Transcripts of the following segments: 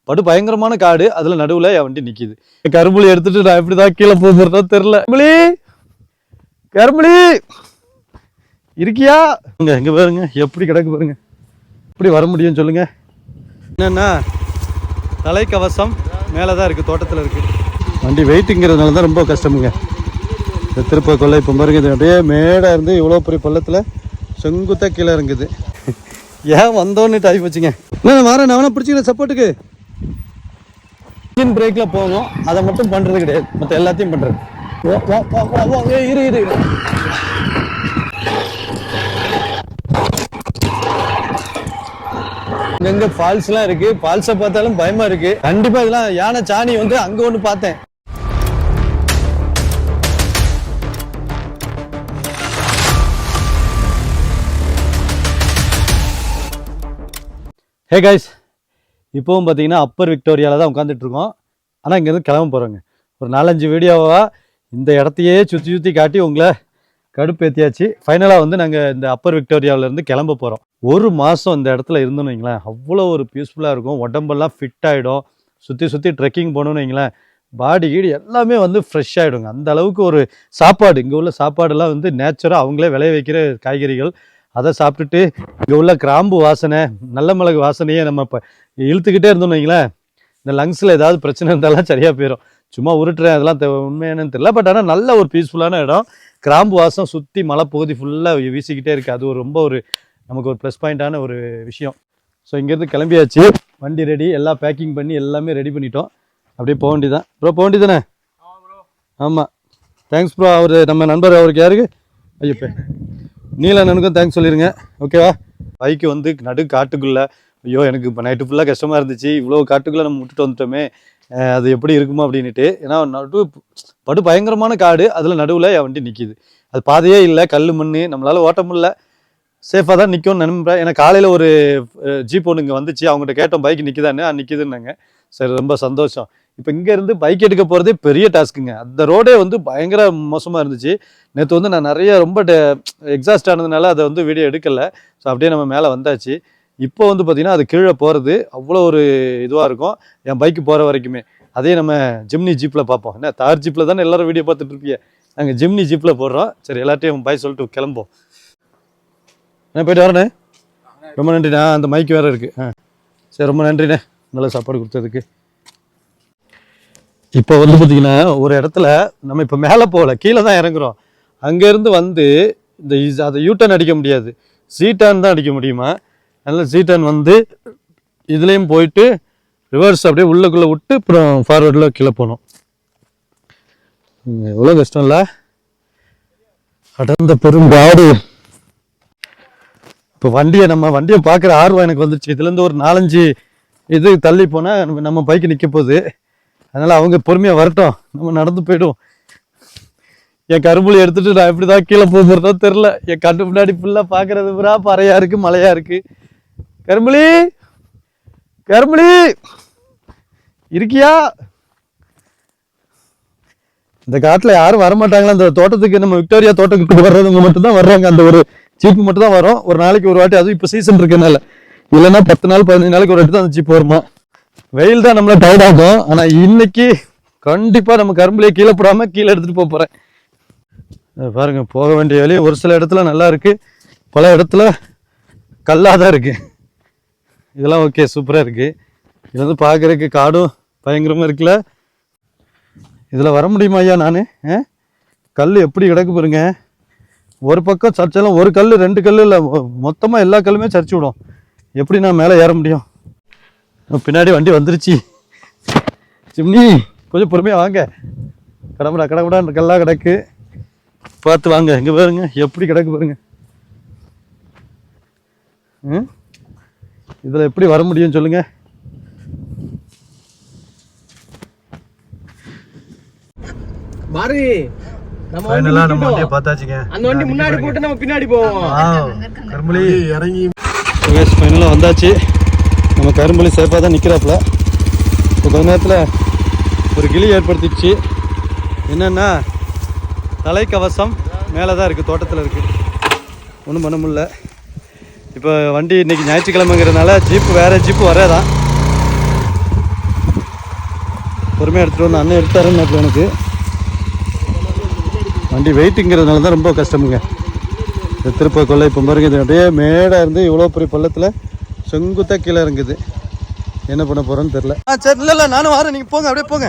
படு பயங்கரமான காடு. அதில் நடுவில் என் வண்டி நிற்கிது. கரும்புலி எடுத்துட்டு நான் எப்படி தான் கீழே போகிறதோ தெரில. கரும்புலி இருக்கியா? எங்கே பாருங்க எப்படி கிடக்கு பாருங்க. எப்படி வர முடியும்னு சொல்லுங்க. என்னன்னா தலைக்கவசம் மேலே தான் இருக்குது, தோட்டத்தில் இருக்குது. வண்டி வெயிட்டுங்கிறதுனால தான் ரொம்ப கஷ்டமுங்க. இந்த திருப்ப கொள்ளை இப்போ பாருங்க, இது அப்படியே மேடாக இருந்து இவ்வளோ பெரிய பள்ளத்தில் செங்குத்தாக கீழே இறங்குது. ஏன் வந்தோன்னு டைப் வச்சுங்க. இல்லை வரேன், நான் வேணா பிடிச்சிக்கிறேன் சப்போர்ட்டுக்கு. இன்ஜின் பிரேக்கில் போகும், அதை மட்டும் பண்ணுறது கிடையாது, மற்ற எல்லாத்தையும் பண்ணுறது. இரு இங்க ஃபால்ஸ்லாம் இருக்கு. ஃபால்ஸை பார்த்தாலும் பயமா இருக்கு. கண்டிப்பா இதெல்லாம் யானை சாணி வந்து அங்க ஒண்ணு பார்த்தேன். ஹே கைஸ், இப்போவும் பார்த்தீங்கன்னா அப்பர் விக்டோரியாவில் தான் உட்காந்துட்டு இருக்கோம். ஆனால் இங்கேருந்து கிளம்ப போகிறோங்க. ஒரு 4-5 வீடியோவாக இந்த இடத்தையே சுற்றி காட்டி உங்களை கடுப்பேற்றியாச்சு. ஃபைனலாக வந்து நாங்கள் இந்த அப்பர் விக்டோரியாவிலேருந்து கிளம்ப போகிறோம். ஒரு மாதம் இந்த இடத்துல இருந்தோன்னு வைங்களேன், அவ்வளோ ஒரு பீஸ்ஃபுல்லாக இருக்கும். உடம்பெல்லாம் ஃபிட் ஆகிடும். சுற்றி ட்ரெக்கிங் போகணுன்னு வைங்களேன், பாடி கீடு எல்லாமே வந்து ஃப்ரெஷ் ஆகிடுங்க. அந்த அளவுக்கு ஒரு சாப்பாடு, இங்கே உள்ள சாப்பாடெல்லாம் வந்து நேச்சுராக அவங்களே விளைய வைக்கிற காய்கறிகள். அதை சாப்பிட்டுட்டு இங்கே உள்ள கிராம்பு வாசனை, நல்ல மிளகு வாசனையே நம்ம இப்போ இழுத்துக்கிட்டே இருந்தோம்னு வைங்களேன், இந்த லங்ஸில் ஏதாவது பிரச்சனை இருந்தாலும் சரியாக போயிடும். சும்மா உருட்டுறேன், அதெல்லாம் உண்மையானு தெரியல. பட் ஆனால் நல்ல ஒரு பீஸ்ஃபுல்லான இடம். கிராம்பு வாசம் சுற்றி மலை பகுதி ஃபுல்லாக வீசிக்கிட்டே இருக்குது. அது ஒரு ரொம்ப ஒரு நமக்கு ஒரு ப்ளஸ் பாயிண்டான ஒரு விஷயம். ஸோ இங்கேருந்து கிளம்பியாச்சு. வண்டி ரெடி, எல்லாம் பேக்கிங் பண்ணி எல்லாமே ரெடி பண்ணிட்டோம். அப்படியே போக வேண்டியதான். ப்ரோ போக வேண்டியதானே? ஆமாம், தேங்க்ஸ் ப்ரோ. அவர் நம்ம நண்பர், அவருக்கு யாருக்கு, ஐயப்ப நீலண்ணனுக்கும் தேங்க்ஸ் சொல்லிடுங்க. ஓகேவா? பைக்கு வந்து நடு காட்டுக்குள்ளே, ஐயோ எனக்கு இப்போ நைட்டு ஃபுல்லாக கஷ்டமாக இருந்துச்சு. இவ்வளோ காட்டுக்குள்ளே நம்ம விட்டுட்டு வந்துட்டோமே, அது எப்படி இருக்குமோ அப்படின்ட்டு. ஏன்னா படு பயங்கரமான காடு. அதில் நடுவில் என் வண்டி நிற்கிது. அது பாதையே இல்லை, கல் மண், நம்மளால் ஓட்ட முடியல. சேஃபாக தான் நிற்கும்னு நம்புகிறேன். ஏன்னா காலையில் ஒரு ஜீப் ஒன்று இங்கே வந்துச்சு. அவங்ககிட்ட கேட்டோம் பைக் நிற்கிதானே, நிற்கிதுன்னாங்க. சரி, ரொம்ப சந்தோஷம். இப்போ இங்கேருந்து பைக் எடுக்க போகிறதே பெரிய டாஸ்க்குங்க. அந்த ரோடே வந்து பயங்கர மோசமாக இருந்துச்சு. நேற்று வந்து நான் நிறைய ரொம்ப எக்ஸாஸ்ட் ஆனதுனால அதை வந்து வீடியோ எடுக்கலை. ஸோ அப்படியே நம்ம மேலே வந்தாச்சு. இப்போ வந்து பார்த்திங்கன்னா அது கீழே போகிறது அவ்வளோ ஒரு இதுவாக இருக்கும் என் பைக்கு போகிற வரைக்குமே. அதே நம்ம ஜிம்னி ஜீப்பில் பார்ப்போம். என்ன தார் ஜீப்பில் தானே எல்லோரும் வீடியோ பார்த்துட்டு இருப்பீங்க. நாங்கள் ஜிம்னி ஜீப்பில் போடுறோம். சரி, எல்லாத்தையும் பாய் சொல்லிட்டு கிளம்போம். நான் போய்ட்டு வரேண்ணே. ரொம்ப நன்றிண்ணா. அந்த மைக்கு வேறு இருக்குது. சரி, ரொம்ப நன்றிண்ணே நல்ல சாப்பாடு கொடுத்ததுக்கு. இப்போ வந்து பார்த்திங்கன்னா ஒரு இடத்துல நம்ம இப்போ மேலே போகல, கீழே தான் இறங்குறோம். அங்கேருந்து வந்து இந்த அதை யூட்டர்ன் அடிக்க முடியாது, சீட்டான் தான் அடிக்க முடியுமா. அதனால சீட்டான் வந்து இதுலேயும் போயிட்டு ரிவர்ஸ் அப்படியே உள்ளுக்குள்ளே விட்டு அப்புறம் ஃபார்வர்டில் கீழே போகணும். எவ்வளோ கஷ்டம் இல்லை, அடர்ந்த பெரும்பாடு. இப்போ நம்ம வண்டியை பார்க்குற ஆர்வம் எனக்கு வந்துருச்சு. இதுலேருந்து ஒரு 4-5 இது தள்ளி போனால் நம்ம பைக்கு நிற்க போகுது. அதனால் அவங்க பொறுமையாக வரட்டும், நம்ம நடந்து போய்டும். என் கரும்புலி எடுத்துகிட்டு நான் எப்படி தான் கீழே போகிறதோ தெரில. என் கண்டு முன்னாடி ஃபுல்லாக பார்க்குறது பூரா பறையாக இருக்குது, மழையாக இருக்குது. கரும்புலி இருக்கியா? இந்த காட்டில் யாரும் வரமாட்டாங்களா இந்த தோட்டத்துக்கு? நம்ம விக்டோரியா தோட்டத்துக்கு வர்றவங்க மட்டும்தான் வர்றாங்க. அந்த ஒரு ஜீப்பு மட்டும் தான் வரும் ஒரு நாளைக்கு ஒரு வாட்டி. அதுவும் இப்போ சீசன் இருக்கனால. இல்லைன்னா 10 நாள் 15 நாளைக்கு ஒரு வாட்டி தான் அந்த ஜீப் வருமா. வெயில் தான் நம்மளை டயர்ட் ஆகும். ஆனால் இன்னைக்கு கண்டிப்பாக நம்ம கரும்புலையே கீழே போடாமல் கீழே எடுத்துகிட்டு போகிறேன். பாருங்க, போக வேண்டிய வழி ஒரு சில இடத்துல நல்லா இருக்குது, பல இடத்துல கல்லாக தான் இருக்குது. இதெல்லாம் ஓகே, சூப்பராக இருக்குது. இது வந்து பார்க்குறதுக்கு காடும் பயங்கரமாக இருக்குல்ல. இதில் வர முடியுமா ஐயா? நான் கல் எப்படி கிடக்கு பாருங்க. ஒரு பக்கம் சர்ச்செல்லாம், ஒரு கல் 2 கல் இல்லை, மொத்தமாக எல்லா கல்லுமே சரிச்சு விடும். எப்படி நான் மேலே ஏற முடியும்? பின்னாடி வண்டி வந்துருச்சு. சிம்னி கொஞ்சம் பொறுமையாக வாங்க. கடமுடான்னு கல்லாக கிடக்கு, பார்த்து வாங்க. இங்கே பாருங்க எப்படி கிடக்கு பாருங்க. இதில் எப்படி வர முடியும்னு சொல்லுங்க. நம்ம வண்டியை பார்த்தாச்சுங்க. அந்த வண்டி முன்னாடி போட்டு நம்ம பின்னாடி போவோம். கரும்புலி இறங்கி ஃபைனலாக வந்தாச்சு. நம்ம கரும்புலி சேஃபாக தான் நிற்கிறாப்புல. இப்போ கொஞ்ச நேரத்தில் ஒரு கிளி ஏற்படுத்திடுச்சு. என்னென்னா தலைக்கவசம் மேலே தான் இருக்குது, தோட்டத்தில் இருக்குது, ஒன்றும் பண்ண முடியல. இப்போ வண்டி இன்றைக்கி ஞாயிற்றுக்கிழமைங்கிறதுனால ஜீப்பு வேறு ஜீப்பு வராதான். பொறுமையாக எடுத்துகிட்டு வந்து அண்ணன் எடுத்தாருன்னு எனக்கு வண்டி வெயிட்டுங்கிறதுனால தான் ரொம்ப கஷ்டமுங்க. இந்த திருப்ப கொள்ளை இப்போ பாருங்க, இது அப்படியே மேடாக இருந்து இவ்வளோ பெரிய பள்ளத்தில் செங்குத்தாக கீழே இறங்குது. என்ன பண்ண போகிறோன்னு தெரில. சரி, இல்லை நானும் வரேன், நீங்கள் போங்க, அப்படியே போங்க,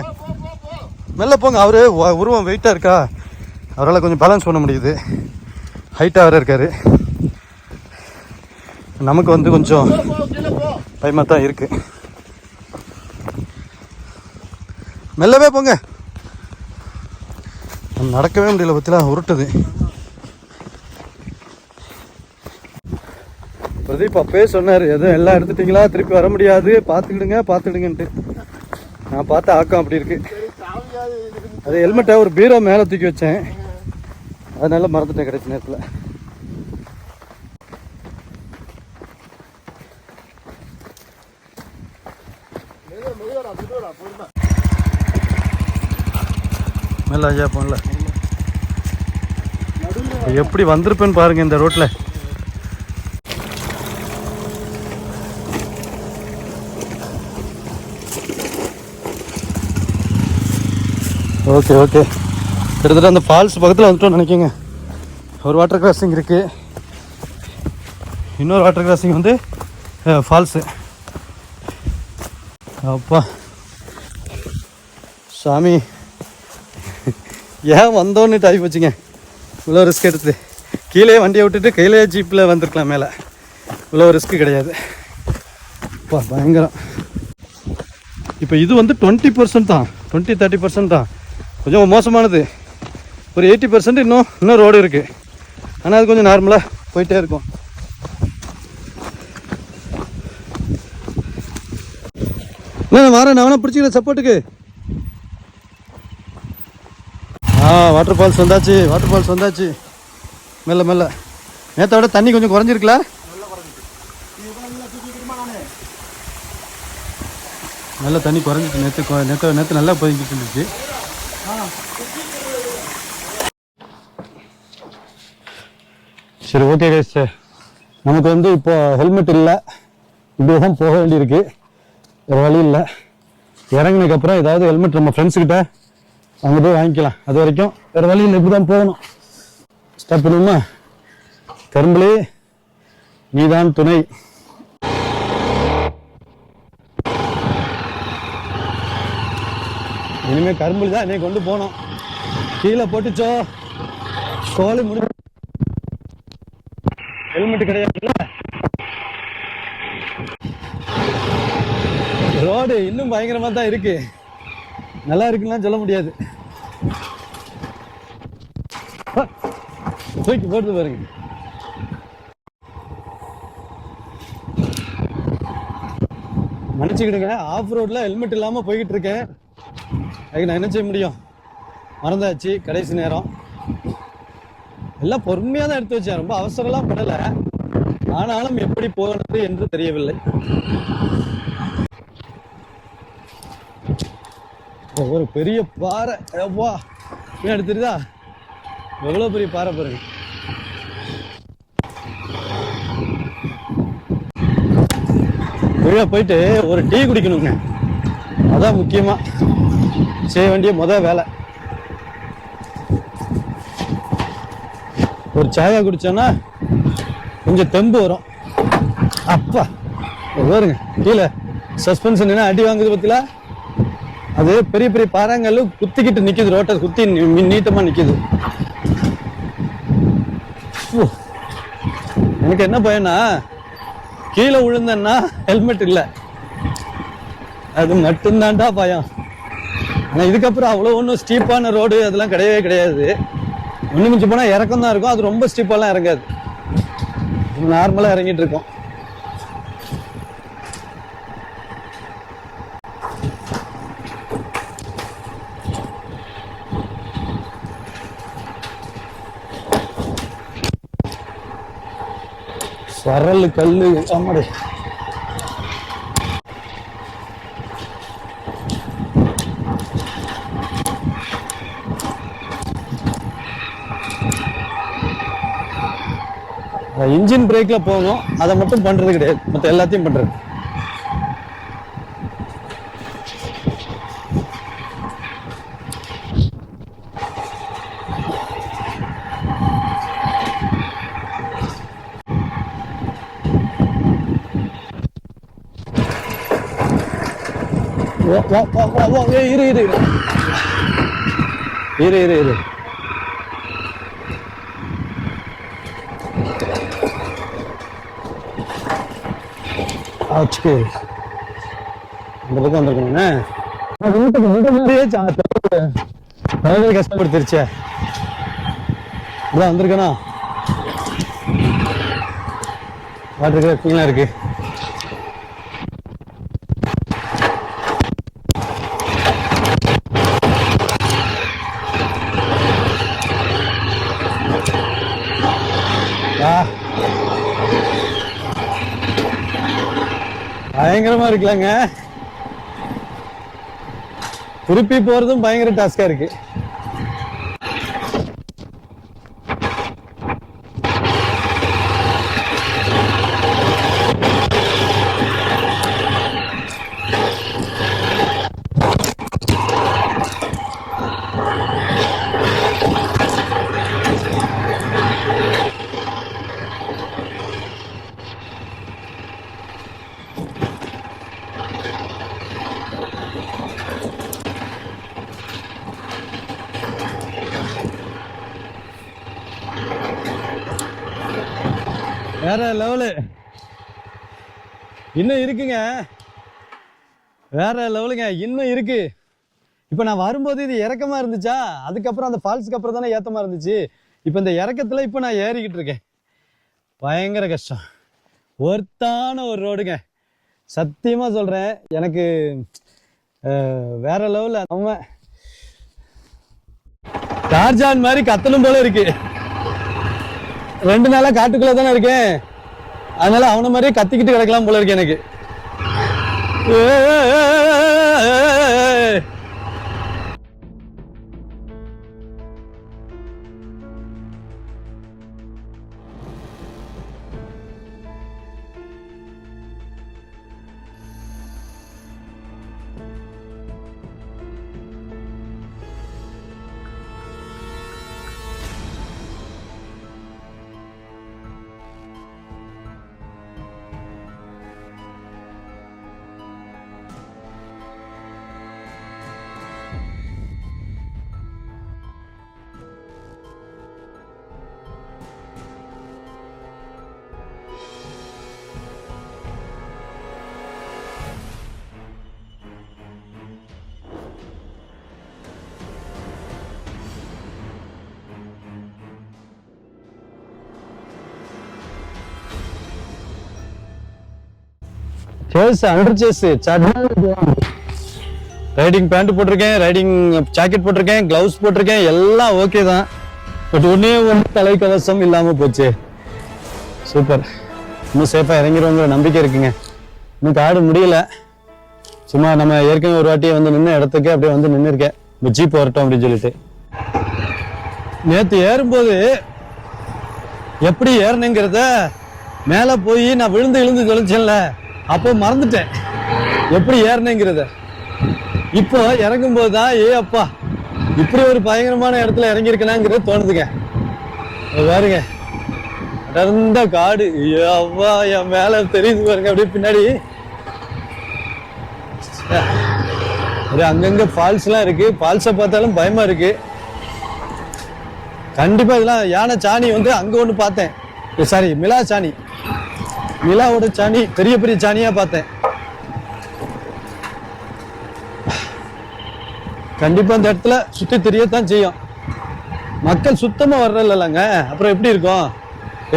மெல்ல போங்க. அவரு உருவம் வெயிட்டாக இருக்கா, அவரால் கொஞ்சம் பேலன்ஸ் பண்ண முடியுது. ஹைட்டாக வேறு இருக்கார். நமக்கு வந்து கொஞ்சம் பயமாக தான் இருக்குது. மெல்லவே போங்க, நடக்கவே முடியல, பற்றில உருட்டுது. பிரதீப் அப்பவே சொன்னார், எதுவும் எல்லாம் எடுத்துட்டிங்களா, திருப்பி வர முடியாது, பார்த்துக்கிடுங்கன்ட்டு. நான் பார்த்த ஆக்கம் அப்படி இருக்கு. அது ஹெல்மெட்டை ஒரு பீரோ மேலே தூக்கி வச்சேன், அதனால மறந்துட்டேன் கிடைச்ச நேரத்தில். மேல ஐயா போன்ல எப்படி வந்திருப்பேன்னு பாருங்க இந்த ரோட்ல. ஓகே ஓகே, கிட்டத்தட்ட அந்த ஃபால்ஸ் பக்கத்தில் வந்துட்டோம்னு நினைக்கிங்க. ஒரு வாட்டர் கிராசிங் இருக்குது, இன்னொரு வாட்டர் கிராசிங் வந்து ஃபால்ஸு. அப்பா சாமி, ஏன் வந்தோன்னு டைப் வச்சுங்க. இவ்வளோ ரிஸ்க் எடுத்து கீழே வண்டியை விட்டுட்டு கையிலே ஜீப்பில் வந்திருக்கலாம் மேலே. இவ்வளோ ரிஸ்க்கு கிடையாது. அப்பா பயங்கரம். இப்போ இது வந்து 20% தான், 20-30% தான். கொஞ்சம் மோசமானது. ஒரு 80% இன்னும் ரோடு இருக்குது. ஆனால் அது கொஞ்சம் நார்மலாக போயிட்டே இருக்கும். நான் வரேன், நான் பிடிச்சிக்கிறேன் சப்போர்ட்டுக்கு. வாட்டர் ஃபால்ஸ் வந்தாச்சு, வாட்டர் ஃபால்ஸ் வந்தாச்சு. மெல்ல மெல்ல. நேற்றோட தண்ணி கொஞ்சம் குறைஞ்சிருக்கல. நல்லா தண்ணி குறைஞ்சிட்டு நேற்று நல்லா போய்கிட்டு இருந்துச்சு. சரி ஓகே கைஸ், நமக்கு வந்து இப்போ ஹெல்மெட் இல்லை, இப்படியே தான் போக வேண்டியிருக்கு. வேறு வழி இல்லை. இறங்கினதுக்கப்புறம் ஏதாவது ஹெல்மெட் நம்ம ஃப்ரெண்ட்ஸுக்கிட்ட அங்கே போய் வாங்கிக்கலாம். அது வரைக்கும் வேறு வழி இல்லை, இப்படி தான் போகணும். ஸ்டாப் பண்ணுமா? கரும்புலே நீதான் துணை. இனிமேல் கரும்புலி தான் என்னை கொண்டு போகணும். கீழே போட்டுச்சோ கோழி முடி. ஹெல்மெட் கிடையாதுல்ல. ரோடு இன்னும் பயங்கரமாக தான் இருக்கு. நல்லா இருக்குன்னு சொல்ல முடியாது. தூக்கி போட்டு பாருங்க. மன்னிச்சுக்கிடுங்க, ஆஃப் ரோட்ல ஹெல்மெட் இல்லாமல் போய்கிட்டு இருக்கேன். அதுக்கு நான் என்ன செய்ய முடியும், மறந்தாச்சு. கடைசி நேரம் எல்லாம் பொறுமையாக தான் எடுத்து வச்சேன், ரொம்ப அவசரம்லாம் படலை. ஆனாலும் எப்படி போனது என்று தெரியவில்லை. ஒரு பெரிய பாறை, எவ்வா எடுத்துருதா, எவ்வளோ பெரிய பாறை பாருங்க. போயிட்டு ஒரு டீ குடிக்கணுங்க, அதான் முக்கியமா செய்ய வேண்டிய முதல் வேலை. ஒரு சாயா குடிச்சோன்னா கொஞ்சம் தெம்பு வரும். அப்பா பாருங்க, கீழே சஸ்பென்ஷன் என்ன அடி வாங்குது பத்தில. அது பெரிய பெரிய பாறாங்கல்லு குத்திக்கிட்டு நிக்குது, ரோட்டை குத்தி நீட்டமா நிக்குது. எனக்கு என்ன பயனா, கீழே விழுந்தேன்னா ஹெல்மெட் இல்லை, அது மட்டும்தான்டா பயம். ஆனா இதுக்கப்புறம் அவ்வளோ ஒன்றும் ஸ்டீப்பான ரோடு அதெல்லாம் கிடையவே கிடையாது. ஒன்று மிஞ்சி போனால் இறக்கம் தான் இருக்கும், அது ரொம்ப ஸ்டீப்பாலாம் இறங்காது, நார்மலாக இறங்கிட்டு இருக்கோம். சரல் கல்லு ஆமாடே. இன்ஜின் பிரேக்ல போகணும், அதை மட்டும் பண்றது கிடையாது, மற்ற எல்லாத்தையும் பண்றது. இரு இரு இரு இரு இரு ஆச்சுக்கு இந்த பக்கம் வந்துருக்கணும்ண்ணே கஷ்டப்படுத்திருச்சே இதான் வந்திருக்கேனா வாட்டர் கிளீனா இருக்கு பயங்கரமா இருக்கலாங்க திருப்பி போறதும் பயங்கர டாஸ்கா இருக்கு வேற லெவலு இன்னும் இருக்குங்க வேற லெவலுங்க இன்னும் இருக்கு இப்போ நான் வரும்போது இது இறக்கமா இருந்துச்சா அதுக்கப்புறம் அந்த ஃபால்ஸுக்கு அப்புறம் தானே ஏத்தமா இருந்துச்சு இப்போ இந்த இறக்கத்துல இப்போ நான் ஏறிக்கிட்டு இருக்கேன் பயங்கர கஷ்டம் ஒர்த்தான ஒரு ரோடுங்க சத்தியமா சொல்றேன் எனக்கு வேற லெவல்ல நம்ம டார்ஜான் மாதிரி கத்தணும் போல இருக்கு 2 நாளா காட்டுக்குள்ள தானே இருக்கேன் அதனால அவன மாதிரியே கத்திக்கிட்டு கிடக்கலாம் போல இருக்கு எனக்கு ரைடிங் பேண்ட் போட்டிருக்கேன் ரைடிங் ஜாக்கெட் போட்டிருக்கேன் கிளவுஸ் போட்டிருக்கேன் எல்லாம் ஓகே தான் பட் ஒன்னே தலைக்கவசம் இல்லாம போச்சு சூப்பர் இன்னும் சேஃபா இறங்கிடுவோங்கிற நம்பிக்கை இருக்குங்க இன்னும் காடு முடியல சும்மா நம்ம ஏற்கனவே ஒரு வாட்டி வந்து நின்ன இடத்துக்கு அப்படியே வந்து நின்று இருக்கேன் ஜீப் வரட்டும் அப்படின்னு சொல்லிட்டு நேத்து ஏறும்போது எப்படி ஏறணுங்கிறத மேல போய் நான் விழுந்து தொலைச்சேன்ல அப்போ மறந்துட்டேன் எப்படி ஏறணுங்கிறத இப்போ இறங்கும் போதுதான் அப்பா இப்படி ஒரு பயங்கரமான இடத்துல இறங்கியிருக்கனாங்கிறது தோணுதுங்க பாருங்க அடர்ந்த காடு அவ்வா என் மேல தெரியுது பாருங்க அப்படியே பின்னாடி அங்கங்க ஃபால்ஸ் எல்லாம் இருக்கு ஃபால்ஸை பார்த்தாலும் பயமா இருக்கு கண்டிப்பா இதெல்லாம் யானை சாணி வந்து அங்க ஒண்ணு பார்த்தேன் சாரி மிலா சாணி மிலாவோட சாணி பெரிய பெரிய சாணியா பார்த்தேன் கண்டிப்பா இந்த இடத்துல சுத்தி தெரியத்தான் செய்யும் மக்கள் சுத்தமா வர்றதில்லங்க அப்புறம் எப்படி இருக்கும்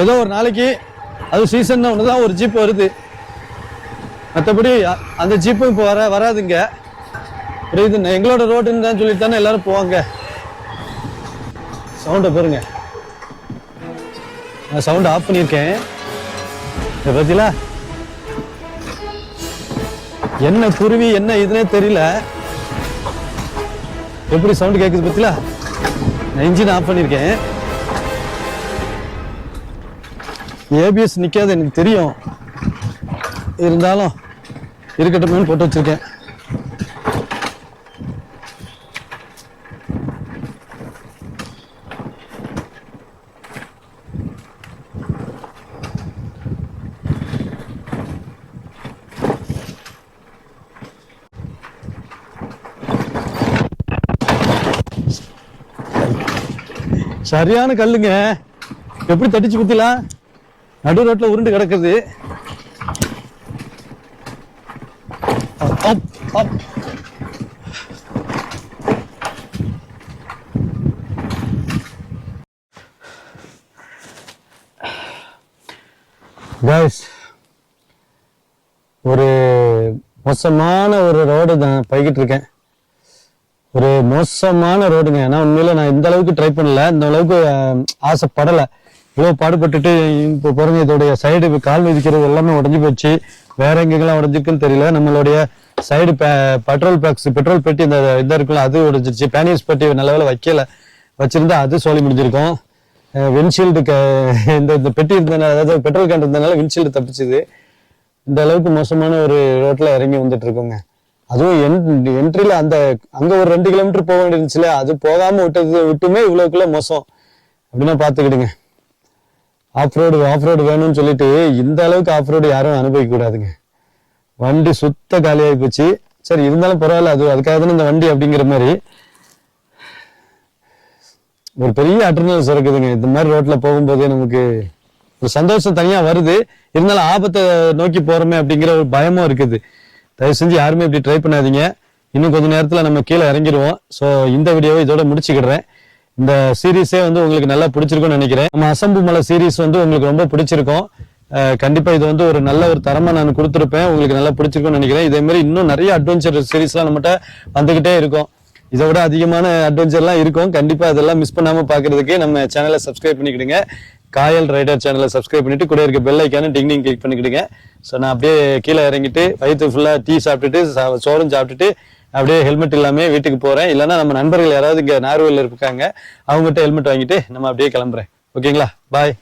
ஏதோ ஒரு நாளைக்கு அது சீசன் ஒண்ணுதான் ஒரு ஜீப் வருது மற்றபடி அந்த ஜீப்பும் இப்போ வராதுங்க இது எங்களோட ரோடுன்னு தான் சொல்லிட்டு தானே எல்லாரும் போவாங்க சவுண்டை பாருங்க நான் சவுண்ட் ஆஃப் பண்ணியிருக்கேன் பத்தில என்ன குருவி என்ன இதுன்னே தெரியல எப்படி சவுண்ட் கேக்குது பத்தில நான் இன்ஜின் ஆஃப் பண்ணியிருக்கேன் ஏபிஎஸ் நிக்காது எனக்கு தெரியும் இருந்தாலும் இருக்கட்டும் போட்டு வச்சிருக்கேன் சரியான கல்லுங்க, எப்படி தட்டிச்சு குத்திலாம். நடு ரோட்ல உருண்டு கிடக்குது. ஒரு மோசமான ஒரு ரோடு தான் போய்கிட்டு இருக்கேன். ஒரு மோசமான ரோடுங்க. ஏன்னா உண்மையில நான் இந்த அளவுக்கு ட்ரை பண்ணல, இந்த அளவுக்கு ஆசைப்படலை. இவ்வளோ பாடுபட்டுட்டு இப்போ பாருங்க, இதோடைய சைடு கால் மிதிக்கிறது எல்லாமே உடஞ்சி போச்சு. வேற எங்கெல்லாம் உடஞ்சிருக்குன்னு தெரியல. நம்மளுடைய சைடு பெட்ரோல் பெட்டி இந்த இதாக இருக்குல்ல, அது உடஞ்சிருச்சு. பேனியர்ஸ் பெட்டி நல்ல வேலை வைக்கல, வச்சிருந்தா அது சோழி முடிஞ்சிருக்கும். விண்ட்ஷீல்டு இந்த பெட்டி இருந்ததுனால, அதாவது பெட்ரோல் கேன் இருந்ததுனால விண்ட்ஷீல்டு தப்பிச்சுது. இந்த அளவுக்கு மோசமான ஒரு ரோட்ல இறங்கி வந்துட்டு இருக்கோங்க. அதுவும் என்ட்ரில அங்க ஒரு 2 கிலோமீட்டர் போக வேண்டியிருந்துச்சுல, அது போகாம விட்டுமே இவ்வளவுக்குள்ள மோசம் அப்படின்னா பாத்துக்கிடுங்க. ஆஃப் ரோடு வேணும்னு சொல்லிட்டு இந்த அளவுக்கு ஆஃப் ரோடு யாரும் அனுபவிக்க கூடாதுங்க. வண்டி சுத்த காலியாகி போச்சு. சரி இருந்தாலும் பரவாயில்ல, அதுக்காக தானே இந்த வண்டி அப்படிங்கிற மாதிரி ஒரு பெரிய அட்ரினல் சுரக்குதுங்க. இந்த மாதிரி ரோட்ல போகும்போதே நமக்கு ஒரு சந்தோஷம் தனியா வருது. இருந்தாலும் ஆபத்தை நோக்கி போறோமே அப்படிங்கிற ஒரு பயமும் இருக்குது. தயவு செஞ்சு யாருமே இப்படி ட்ரை பண்ணாதீங்க. இன்னும் கொஞ்ச நேரத்துல நம்ம கீழே இறங்கிடுவோம். ஸோ இந்த வீடியோவை இதோட முடிச்சுக்கிடுறேன். இந்த சீரீஸே உங்களுக்கு நல்லா பிடிச்சிருக்கும்னு நினைக்கிறேன். நம்ம அசம்பு மலை சீரீஸ் உங்களுக்கு ரொம்ப பிடிச்சிருக்கும். கண்டிப்பா இது ஒரு நல்ல ஒரு தரமா நான் கொடுத்துருப்பேன். உங்களுக்கு நல்லா பிடிச்சிருக்கும்னு நினைக்கிறேன். இதே மாதிரி இன்னும் நிறைய அட்வென்ச்சர் சீரீஸ்லாம் நம்மகிட்ட வந்துகிட்டே இருக்கும். இதை விட அதிகமான அட்வென்ச்சர்லாம் இருக்கும். கண்டிப்பா அதெல்லாம் மிஸ் பண்ணாம பாக்குறதுக்கு நம்ம சேனலை சப்ஸ்கிரைப் பண்ணிக்கிடுங்க. காயல் ரைடர் சேனலை சப்ஸ்கிரைப் பண்ணிட்டு கூட இருக்க பெல் ஐக்கான டிங் கிளிக் பண்ணிக்கிடுங்க. ஸோ நான் அப்படியே கீழே இறங்கிட்டு வயிற்று ஃபுல்லா டீ சாப்பிட்டுட்டு சோறும் சாப்பிட்டுட்டு அப்படியே ஹெல்மெட் இல்லாம வீட்டுக்கு போறேன். இல்லைன்னா நம்ம நண்பர்கள் யாராவது இங்க நார்வேல இருக்காங்க, அவங்ககிட்ட ஹெல்மெட் வாங்கிட்டு நம்ம அப்படியே கிளம்புறேன். ஓகேங்களா? பாய்.